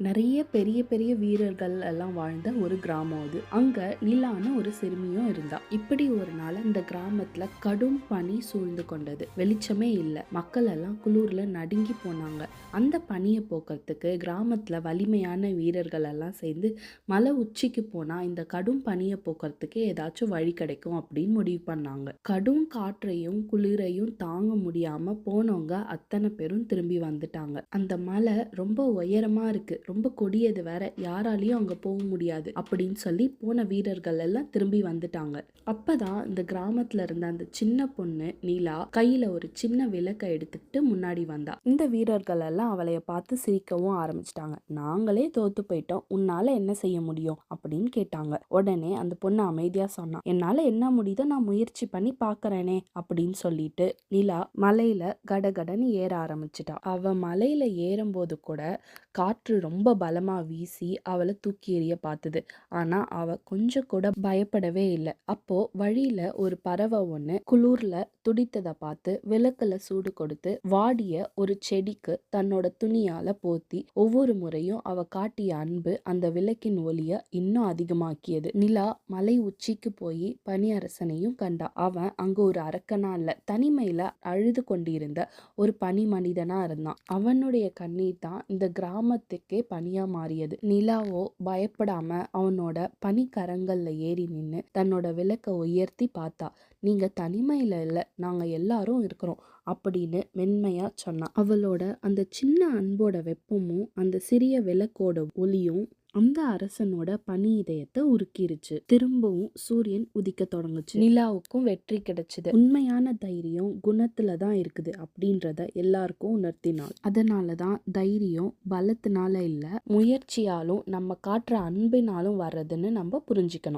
நிறைய பெரிய பெரிய வீரர்கள் எல்லாம் வாழ்ந்த ஒரு கிராமம் அது. அங்க நிலான்னு ஒரு சிறுமியும் இருந்தா. இப்படி ஒரு நாள் இந்த கிராமத்துல கடும் பனி சூழ்ந்து கொண்டது. வெளிச்சமே இல்ல. மக்கள் எல்லாம் குளிர்ல நடுங்கி போனாங்க. அந்த பனியை போக்குறதுக்கு கிராமத்துல வலிமையான வீரர்கள் எல்லாம் சேர்ந்து மலை உச்சிக்கு போனா இந்த கடும் பனியை போக்குறதுக்கு ஏதாச்சும் வழி கிடைக்கும் அப்படின்னு முடிவு பண்ணாங்க. கடும் காற்றையும் குளிரையும் தாங்க முடியாம போனவங்க அத்தனை பேரும் திரும்பி வந்துட்டாங்க. அந்த மலை ரொம்ப உயரமா இருக்கு, ரொம்ப கொடியது வேற, யாராலையும் அங்க போக முடியாது அப்படின்னு சொல்லி போன வீரர்கள் எல்லாம் திரும்பி வந்துட்டாங்க. அப்பதான் இந்த கிராமத்துல இருந்த அந்த சின்ன பொண்ணு நீலா கையில ஒரு சின்ன விளக்கை எடுத்துக்கிட்டு முன்னாடி வந்தா. இந்த வீரர்கள் எல்லாம் அவளைய பார்த்து சிரிக்கவும் ஆரம்பிச்சிட்டாங்க. நாங்களே தோத்து போயிட்டோம், உன்னால என்ன செய்ய முடியும் அப்படின்னு கேட்டாங்க. உடனே அந்த பொண்ணு அமைதியா சொன்னா, என்னால என்ன முடியுதோ நான் முயற்சி பண்ணி பாக்குறேனே அப்படின்னு சொல்லிட்டு நிலா மலையில கடகடன்னு ஏற ஆரம்பிச்சிட்டா. அவ மலையில ஏறும்போது கூட காற்று ரொம்ப பலமா வீசி அவளை தூக்கி எறிய பார்த்தது. ஆனா அவ கொஞ்சம் கூட பயப்படவே இல்லை. அப்போ வழியில ஒரு பறவை ஒண்ணு குளூர்ல துடித்ததை பார்த்து விளக்குல சூடு கொடுத்து வாடிய ஒரு செடிக்கு தன்னோட துணியால போத்தி ஒவ்வொரு முறையும் அவ காட்டிய அன்பு அந்த விளக்கின் ஒளிய இன்னும் அதிகமாக்கியது. நிலா மலை உச்சிக்கு போய் பனியரசனையும் கண்டா. அவன் அங்க ஒரு அரக்கனா இல்ல, தனிமையில அழுது கொண்டிருந்த ஒரு பனி மனிதனா இருந்தான். அவனுடைய கண்ணீர் தான் இந்த கிராமத்துக்கே பனியா மாறியது. நிலாவோ பயப்படாம அவனோட பனிக்கரங்கள்ல ஏறி நின்று தன்னோட விளக்க உயர்த்தி பார்த்தா. நீங்க தனிமையில இல்ல, நாங்க எல்லாரும் இருக்கிறோம் அப்படின்னு மென்மையா சொன்னான். அவளோட அந்த சின்ன அன்போட வெப்பமும் அந்த சிறிய விளக்கோட ஒளியும் அந்த அரசனோட பனி இதயத்தை உருக்கிருச்சு. திரும்பவும் சூரியன் உதிக்க தொடங்குச்சு. நிலாவுக்கும் வெற்றி கிடைச்சது. உண்மையான தைரியம் குணத்துல தான் இருக்குது அப்படின்றத எல்லாருக்கும் உணர்த்தினாள். அதனாலதான் தைரியம் பலத்தினால இல்ல, முயற்சியாலும் நம்ம காட்டுற அன்பினாலும் வர்றதுன்னு நம்ம புரிஞ்சுக்கணும்.